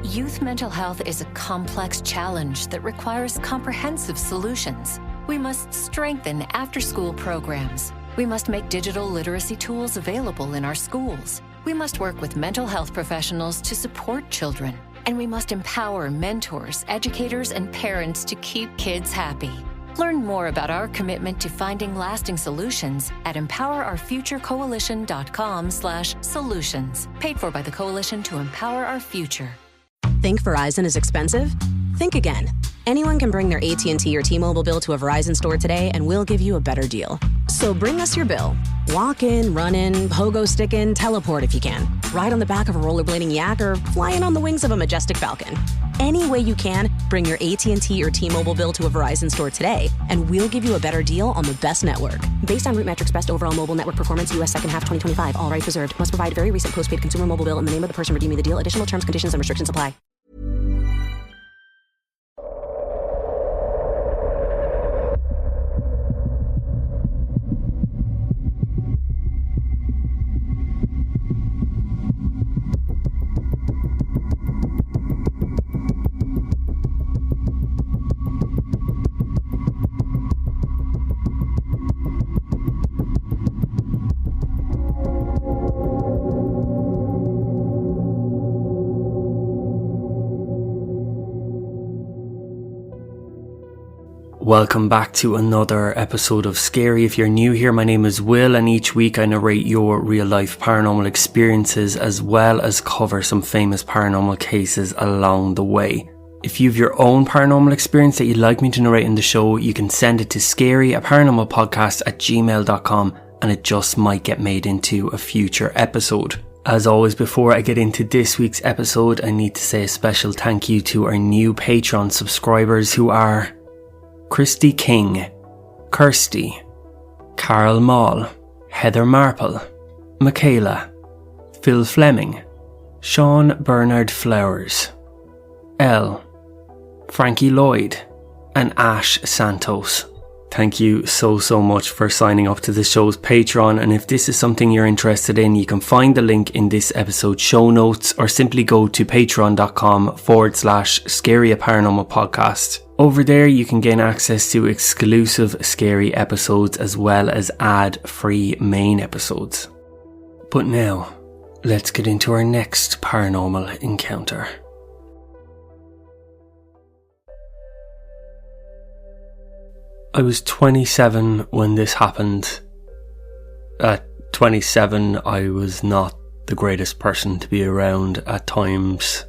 Youth mental health is a complex challenge that requires comprehensive solutions. We must strengthen after-school programs. We must make digital literacy tools available in our schools. We must work with mental health professionals to support children. And we must empower mentors, educators, and parents to keep kids happy. Learn more about our commitment to finding lasting solutions at empowerourfuturecoalition.com/solutions. Paid for by the Coalition to Empower Our Future. Think Verizon is expensive? Think again. Anyone can bring their AT&T or T-Mobile bill to a Verizon store today and we'll give you a better deal. So bring us your bill. Walk in, run in, pogo stick in, teleport if you can. Ride on the back of a rollerblading yak or fly in on the wings of a majestic falcon. Any way you can, bring your AT&T or T-Mobile bill to a Verizon store today and we'll give you a better deal on the best network. Based on Root Metrics Best Overall Mobile Network Performance, U.S. second half 2025. All rights reserved. Must provide very recent postpaid consumer mobile bill in the name of the person redeeming the deal. Additional terms, conditions, and restrictions apply. Welcome back to another episode of Scary. If you're new here, my name is Will, and each week I narrate your real life paranormal experiences as well as cover some famous paranormal cases along the way. If you have your own paranormal experience that you'd like me to narrate in the show, you can send it to scaryaparanormalpodcast@gmail.com and it just might get made into a future episode. As always, before I get into this week's episode, I need to say a special thank you to our new Patreon subscribers who are Christy King, Kirsty, Carol Mall, Heather Marple, Michaela, Phil Fleming, Sean Bernard Flowers, Elle, Frankie Lloyd, and Ash Santos. Thank you so much for signing up to the show's Patreon, and if this is something you're interested in, you can find the link in this episode's show notes or simply go to patreon.com/scaryaparanormalpodcast. Over there you can gain access to exclusive scary episodes as well as ad-free main episodes. But now, let's get into our next paranormal encounter. I was 27 when this happened. At 27, I was not the greatest person to be around at times.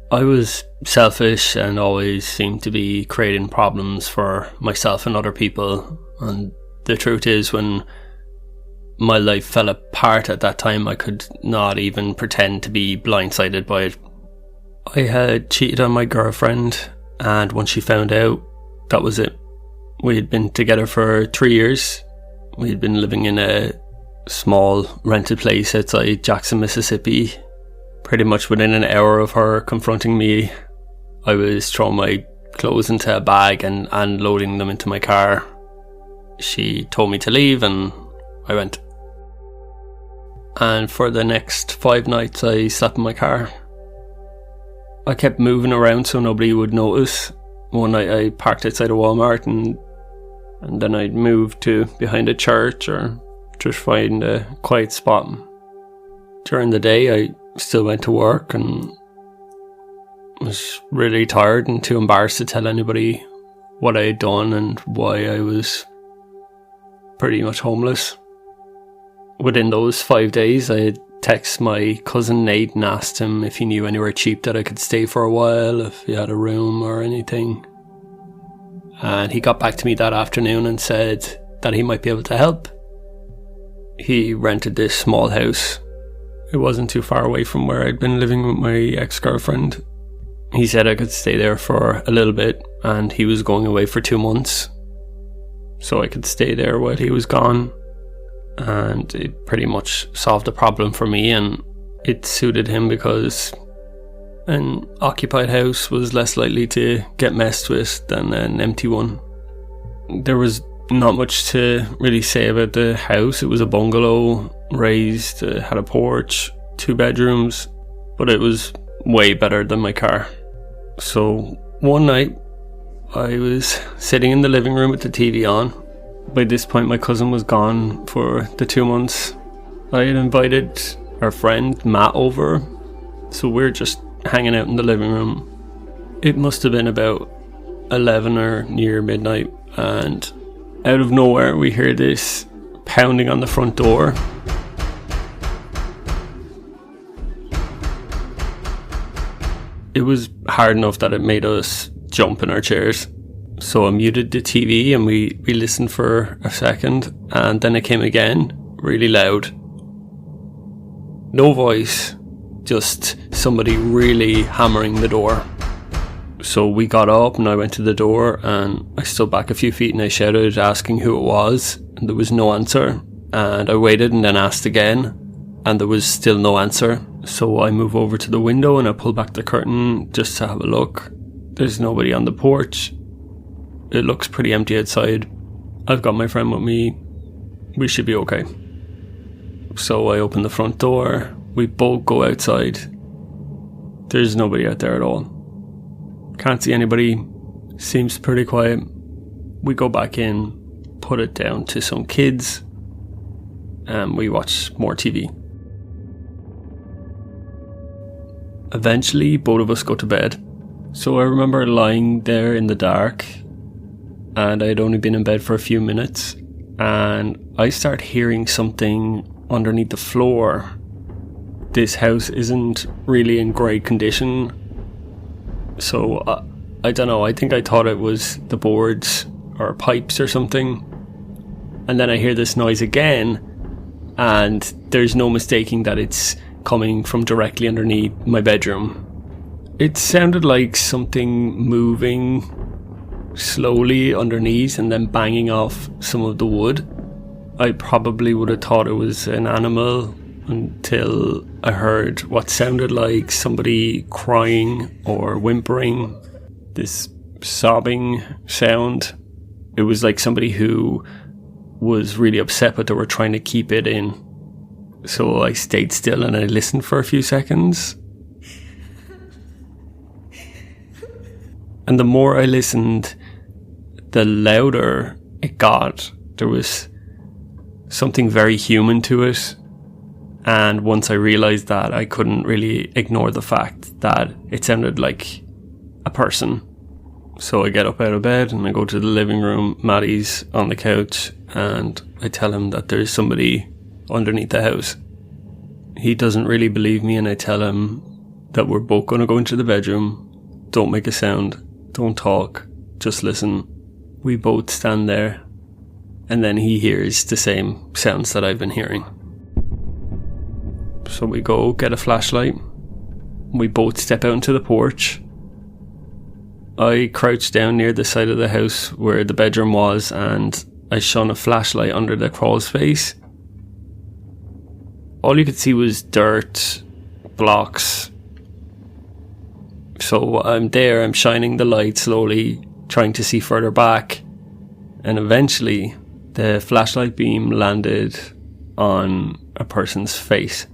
I was selfish and always seemed to be creating problems for myself and other people. And the truth is, when my life fell apart at that time, I could not even pretend to be blindsided by it. I had cheated on my girlfriend, and once she found out, that was it. We had been together for 3 years. We had been living in a small rented place outside Jackson, Mississippi. Pretty much within an hour of her confronting me, I was throwing my clothes into a bag and loading them into my car. She told me to leave and I went. And for the next 5 nights I slept in my car. I kept moving around so nobody would notice. One night I parked outside a Walmart and then I'd move to behind a church or just find a quiet spot. During the day I still went to work and was really tired and too embarrassed to tell anybody what I had done and why I was pretty much homeless. Within those 5 days I had texted my cousin Nate and asked him if he knew anywhere cheap that I could stay for a while, if he had a room or anything. And he got back to me that afternoon and said that he might be able to help. He rented this small house. It wasn't too far away from where I'd been living with my ex-girlfriend. He said I could stay there for a little bit and he was going away for 2 months. So I could stay there while he was gone. And it pretty much solved the problem for me, and it suited him because an occupied house was less likely to get messed with than an empty one. There was not much to really say about the house. It was a bungalow, raised, had a porch, 2 bedrooms, but it was way better than my car. So one night I was sitting in the living room with the TV on. By this point my cousin was gone for the 2 months. I had invited our friend Matt over, so we're just hanging out in the living room. It must have been about 11 or near midnight, and out of nowhere we hear this pounding on the front door. It was hard enough that it made us jump in our chairs. So I muted the TV and we listened for a second, and then it came again, really loud. No voice, just somebody really hammering the door. So we got up and I went to the door and I stood back a few feet and I shouted, asking who it was, and there was no answer. And I waited and then asked again, and there was still no answer. So I move over to the window and I pull back the curtain just to have a look. There's nobody on the porch. It looks pretty empty outside. I've got my friend with me. We should be okay. So I open the front door. We both go outside. There's nobody out there at all. Can't see anybody. Seems pretty quiet. We go back in, put it down to some kids, and we watch more TV. Eventually, both of us go to bed. So I remember lying there in the dark, and I'd only been in bed for a few minutes, and I start hearing something underneath the floor. This house isn't really in great condition, so I don't know, I think I thought it was the boards or pipes or something. And then I hear this noise again, and there's no mistaking that it's coming from directly underneath my bedroom. It sounded like something moving slowly underneath and then banging off some of the wood. I probably would have thought it was an animal until I heard what sounded like somebody crying or whimpering, this sobbing sound. It was like somebody who was really upset but they were trying to keep it in. So I stayed still and I listened for a few seconds. And the more I listened, the louder it got. There was something very human to it. And once I realised that, I couldn't really ignore the fact that it sounded like a person. So I get up out of bed and I go to the living room. Maddie's on the couch and I tell him that there's somebody underneath the house. He doesn't really believe me, and I tell him that we're both going to go into the bedroom. Don't make a sound. Don't talk. Just listen. We both stand there, and then he hears the same sounds that I've been hearing. So we go get a flashlight. We both step out into the porch. I crouch down near the side of the house where the bedroom was, and I shone a flashlight under the crawlspace. All you could see was dirt, blocks. So I'm there, I'm shining the light slowly, trying to see further back, and eventually the flashlight beam landed on a person's face.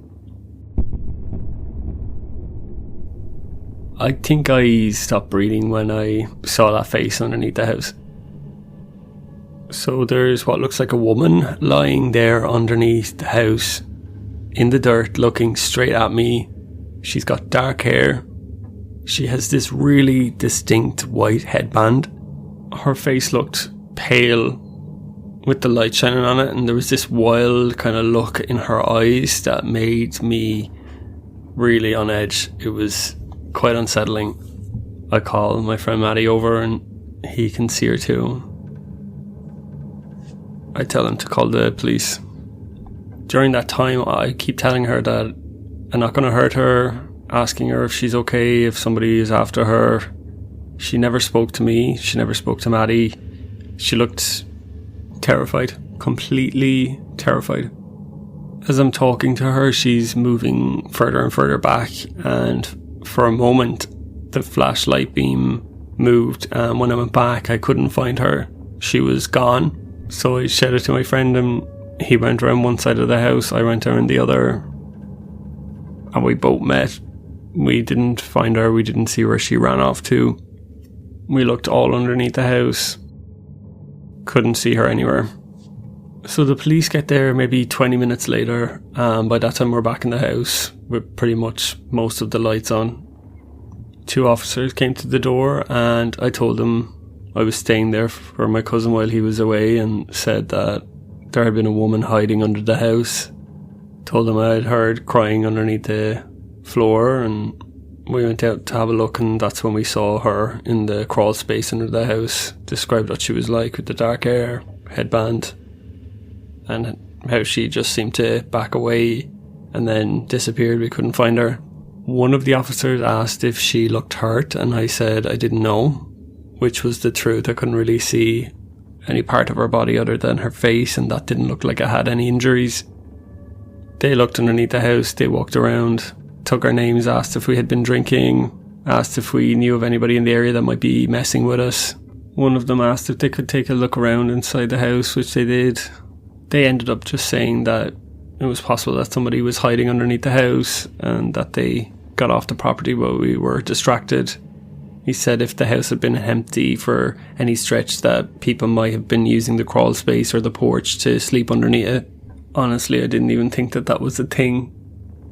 I think I stopped breathing when I saw that face underneath the house. So there's what looks like a woman lying there underneath the house in the dirt, looking straight at me. She's got dark hair. She has this really distinct white headband. Her face looked pale with the light shining on it, and there was this wild kind of look in her eyes that made me really on edge. It was quite unsettling. I call my friend Matty over and he can see her too. I tell him to call the police. During that time, I keep telling her that I'm not going to hurt her, asking her if she's okay, if somebody is after her. She never spoke to me. She never spoke to Maddie. She looked terrified, completely terrified. As I'm talking to her, she's moving further and further back, and for a moment, the flashlight beam moved, and when I went back, I couldn't find her. She was gone. So I shouted to my friend, and he went around one side of the house, I went around the other, and we both met We didn't find her. We didn't see where she ran off to. We looked all underneath the house. Couldn't see her anywhere. So the police get there maybe 20 minutes later. By that time we're back in the house with pretty much most of the lights on. 2 officers came to the door and I told them I was staying there for my cousin while he was away, and said that there had been a woman hiding under the house. Told them I had heard crying underneath the floor, and we went out to have a look, and that's when we saw her in the crawl space under the house. Described what she was like with the dark hair, headband, and how she just seemed to back away and then disappeared. We couldn't find her. One of the officers asked if she looked hurt, and I said I didn't know, which was the truth. I couldn't really see any part of her body other than her face, and that didn't look like it had any injuries. They looked underneath the house, they walked around, took our names, asked if we had been drinking, asked if we knew of anybody in the area that might be messing with us. One of them asked if they could take a look around inside the house, which they did. They ended up just saying that it was possible that somebody was hiding underneath the house and that they got off the property while we were distracted. He said if the house had been empty for any stretch that people might have been using the crawl space or the porch to sleep underneath it. Honestly, I didn't even think that that was a thing.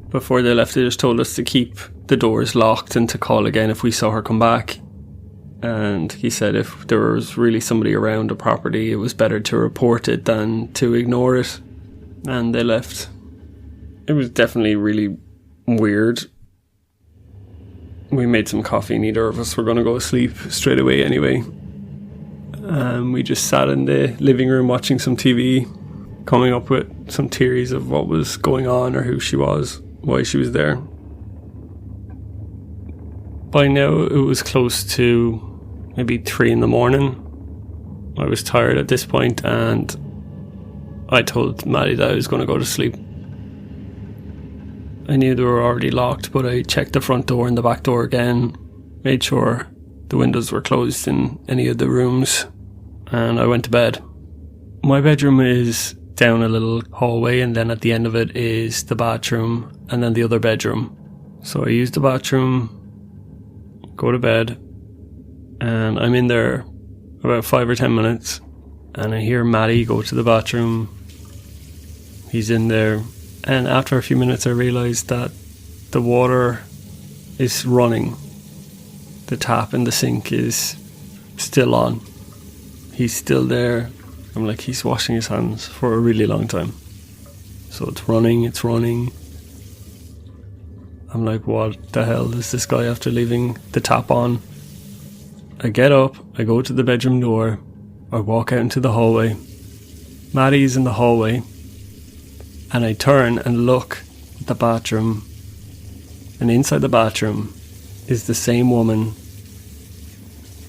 Before they left, they just told us to keep the doors locked and to call again if we saw her come back. And he said if there was really somebody around the property, it was better to report it than to ignore it. And they left. It was definitely really weird. We made some coffee. Neither of us were going to go to sleep straight away anyway. We just sat in the living room watching some TV, coming up with some theories of what was going on or who she was, why she was there. By now it was close to maybe 3 a.m. I was tired at this point, and I told Maddie that I was going to go to sleep. I knew they were already locked, but I checked the front door and the back door again, made sure the windows were closed in any of the rooms, and I went to bed. My bedroom is down a little hallway, and then at the end of it is the bathroom and then the other bedroom. So I use the bathroom, go to bed, and I'm in there about 5 or 10 minutes, and I hear Matty go to the bathroom. He's in there, and after a few minutes I realised that the water is running. The tap in the sink is still on. He's still there. I'm like, he's washing his hands for a really long time. So it's running. I'm like, what the hell is this guy after leaving the tap on? I get up, I go to the bedroom door, I walk out into the hallway. Maddie's in the hallway, and I turn and look at the bathroom, and inside the bathroom is the same woman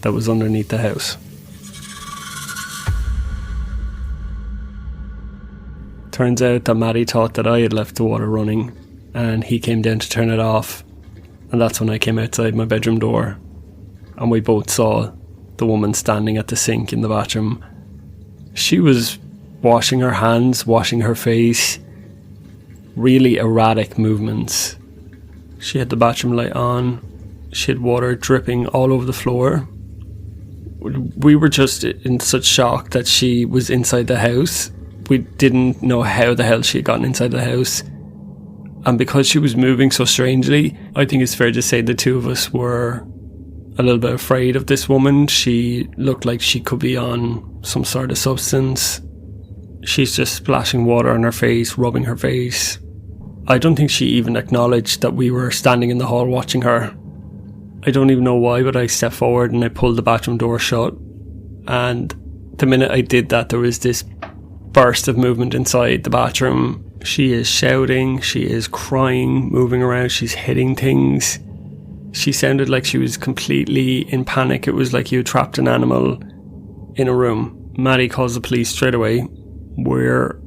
that was underneath the house. Turns out that Maddie thought that I had left the water running, and he came down to turn it off, and that's when I came outside my bedroom door, and we both saw the woman standing at the sink in the bathroom. She was washing her hands, washing her face, really erratic movements. She had the bathroom light on, she had water dripping all over the floor. We were just in such shock that she was inside the house. We didn't know how the hell she had gotten inside the house. And because she was moving so strangely, I think it's fair to say the two of us were a little bit afraid of this woman. She looked like she could be on some sort of substance. She's just splashing water on her face, rubbing her face. I don't think she even acknowledged that we were standing in the hall watching her. I don't even know why, but I stepped forward and I pulled the bathroom door shut. And the minute I did that, there was this burst of movement inside the bathroom. She is shouting, she is crying, moving around, she's hitting things. She sounded like she was completely in panic. It was like you trapped an animal in a room. Maddie calls the police straight away. We're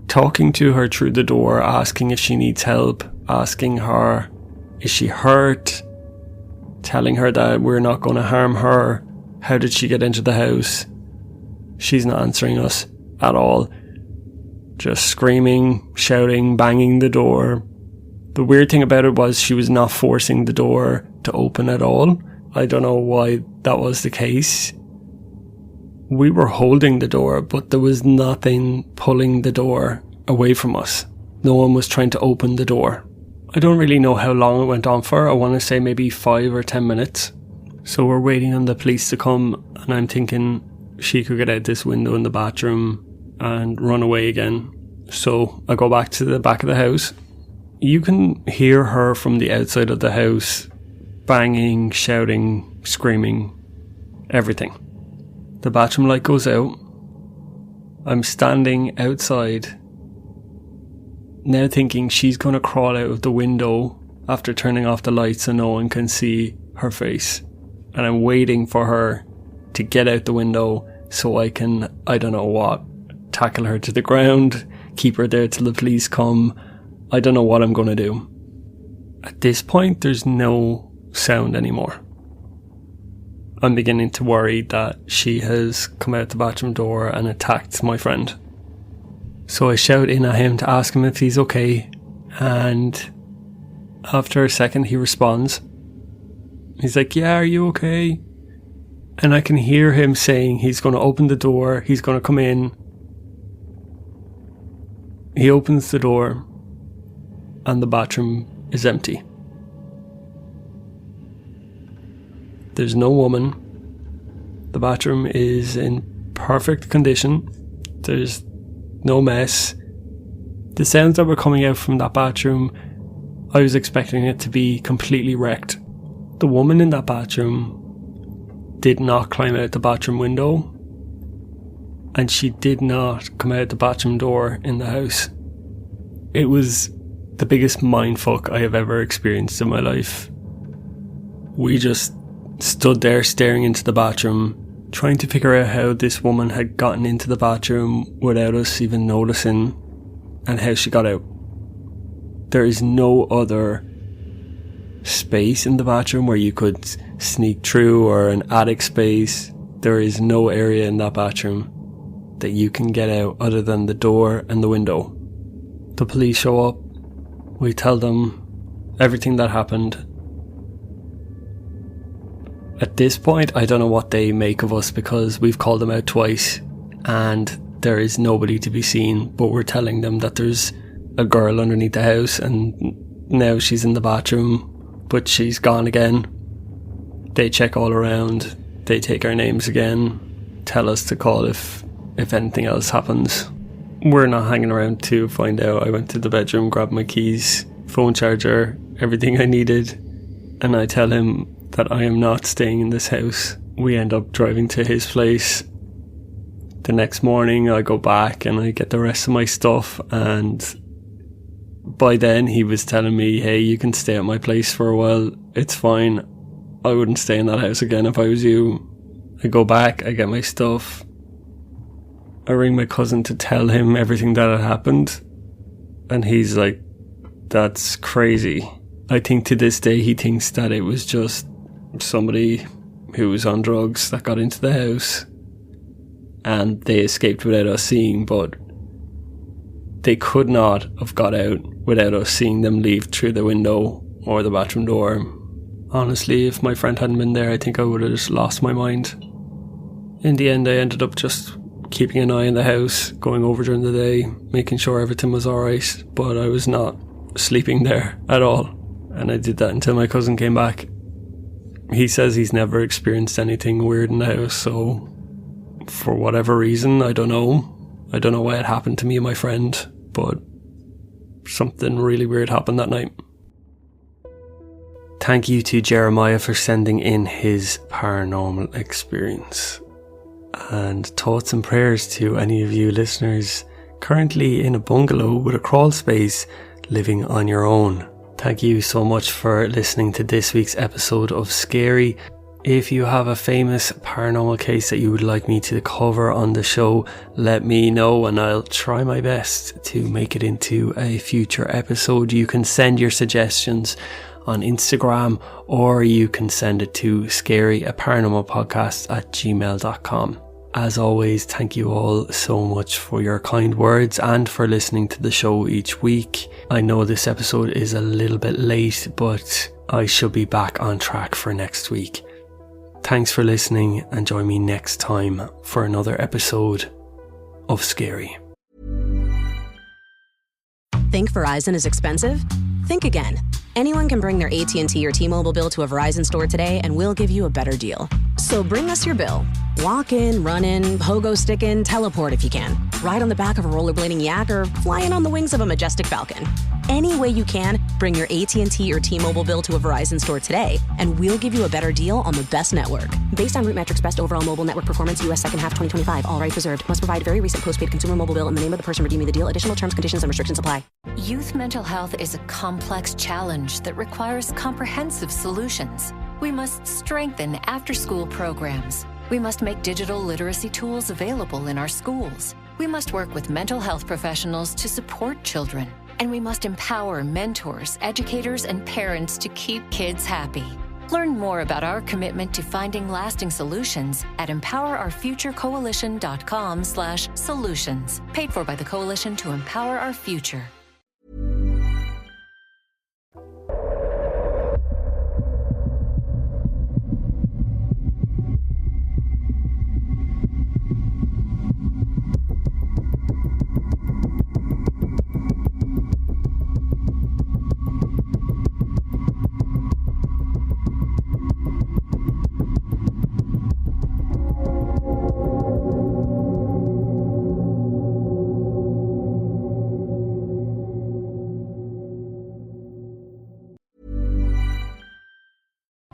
talking to her through the door, asking if she needs help, asking her, is she hurt? Telling her that we're not going to harm her. How did she get into the house? She's not answering us at all. Just screaming, shouting, banging the door. The weird thing about it was she was not forcing the door to open at all. I don't know why that was the case. We were holding the door, but there was nothing pulling the door away from us. No one was trying to open the door. I don't really know how long it went on for. I want to say maybe 5 or 10 minutes. So we're waiting on the police to come, and I'm thinking she could get out this window in the bathroom and run away again. So I go back to the back of the house. You can hear her from the outside of the house, banging, shouting, screaming, everything. The bathroom light goes out. I'm standing outside, now thinking she's going to crawl out of the window after turning off the lights so no one can see her face. And I'm waiting for her to get out the window so I can, I don't know what, tackle her to the ground, keep her there till the police come. I don't know what I'm going to do. At this point, there's no sound anymore. I'm beginning to worry that she has come out the bathroom door and attacked my friend. So I shout in at him to ask him if he's okay, and after a second he responds. He's like, "Yeah, are you okay?" And I can hear him saying he's going to open the door, he's going to come in. He opens the door and the bathroom is empty. There's no woman. The bathroom is in perfect condition. There's no mess. The sounds that were coming out from that bathroom, I was expecting it to be completely wrecked. The woman in that bathroom did not climb out the bathroom window, and she did not come out the bathroom door in the house. It was the biggest mindfuck I have ever experienced in my life. We just stood there staring into the bathroom, trying to figure out how this woman had gotten into the bathroom without us even noticing, and how she got out. There is no other space in the bathroom where you could sneak through, or an attic space. There is no area in that bathroom that you can get out other than the door and the window. The police show up. We tell them everything that happened. At this point, I don't know what they make of us, because we've called them out twice and there is nobody to be seen, but we're telling them that there's a girl underneath the house and now she's in the bathroom, but she's gone again. They check all around, they take our names again, tell us to call if anything else happens. We're not hanging around to find out. I went to the bedroom, grabbed my keys, phone charger, everything I needed, and I tell him that I am not staying in this house. We end up driving to his place. The next morning I go back and I get the rest of my stuff, and by then he was telling me, "Hey, you can stay at my place for a while, it's fine." I wouldn't stay in that house again if I was you. I go back, I get my stuff, I ring my cousin to tell him everything that had happened, and he's like, "That's crazy." I think to this day he thinks that it was just somebody who was on drugs that got into the house and they escaped without us seeing, but they could not have got out without us seeing them leave through the window or the bathroom door. Honestly, if my friend hadn't been there, I think I would have just lost my mind. In the end, I ended up just keeping an eye on the house, going over during the day, making sure everything was alright, but I was not sleeping there at all. And I did that until my cousin came back. He says he's never experienced anything weird in the house, so for whatever reason, I don't know why it happened to me and my friend, but something really weird happened that night. Thank you to Jeremiah for sending in his paranormal experience. And thoughts and prayers to any of you listeners currently in a bungalow with a crawl space, living on your own. Thank you so much for listening to this week's episode of Scary. If you have a famous paranormal case that you would like me to cover on the show, let me know and I'll try my best to make it into a future episode. You can send your suggestions on Instagram, or you can send it to scaryaparanormalpodcast@gmail.com. As always, thank you all so much for your kind words and for listening to the show each week. I know this episode is a little bit late, but I should be back on track for next week. Thanks for listening, and join me next time for another episode of Scary. Think Verizon is expensive? Think again. Anyone can bring their AT&T or T-Mobile bill to a Verizon store today and we'll give you a better deal. So bring us your bill. Walk in, run in, pogo stick in, teleport if you can. Ride on the back of a rollerblading yak or fly in on the wings of a majestic falcon. Any way you can, bring your AT&T or T-Mobile bill to a Verizon store today and we'll give you a better deal on the best network. Based on RootMetrics Best Overall Mobile Network Performance, U.S. second half 2025. All rights reserved. Must provide very recent postpaid consumer mobile bill in the name of the person redeeming the deal. Additional terms, conditions, and restrictions apply. Youth mental health is a complex challenge that requires comprehensive solutions. We must strengthen after-school programs. We must make digital literacy tools available in our schools. We must work with mental health professionals to support children. And we must empower mentors, educators, and parents to keep kids happy. Learn more about our commitment to finding lasting solutions at empowerourfuturecoalition.com/solutions. Paid for by the Coalition to Empower Our Future.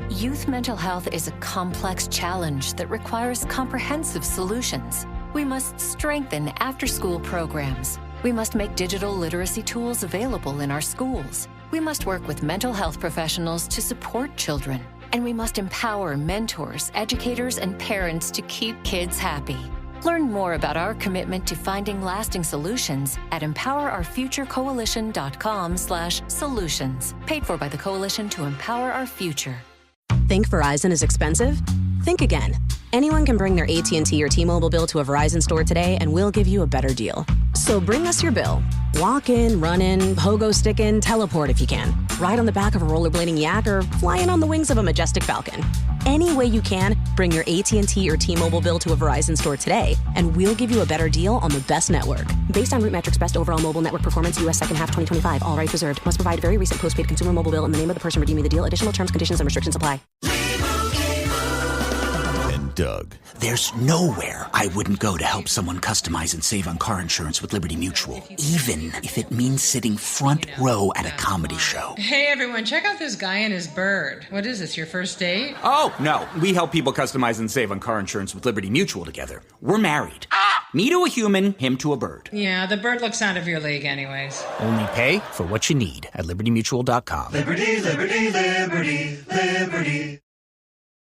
Youth mental health is a complex challenge that requires comprehensive solutions. We must strengthen after-school programs. We must make digital literacy tools available in our schools. We must work with mental health professionals to support children. And we must empower mentors, educators, and parents to keep kids happy. Learn more about our commitment to finding lasting solutions at empowerourfuturecoalition.com/solutions. Paid for by the Coalition to Empower Our Future. Think Verizon is expensive? Think again. Anyone can bring their AT&T or T-Mobile bill to a Verizon store today and we'll give you a better deal. So bring us your bill. Walk in, run in, pogo stick in, teleport if you can. Ride on the back of a rollerblading yak or fly in on the wings of a majestic falcon. Any way you can, bring your AT&T or T-Mobile bill to a Verizon store today and we'll give you a better deal on the best network. Based on RootMetrics Best Overall Mobile Network Performance, U.S. second half 2025. All rights reserved. Must provide very recent postpaid consumer mobile bill in the name of the person redeeming the deal. Additional terms, conditions, and restrictions apply. Doug. There's nowhere I wouldn't go to help someone customize and save on car insurance with Liberty Mutual, even if it means sitting front row at a comedy show. Hey everyone, check out this guy and his bird. What is this, your first date? Oh, no. We help people customize and save on car insurance with Liberty Mutual together. We're married. Me to a human, him to a bird. Yeah, the bird looks out of your league anyways. Only pay for what you need at libertymutual.com. Liberty, liberty, liberty, liberty.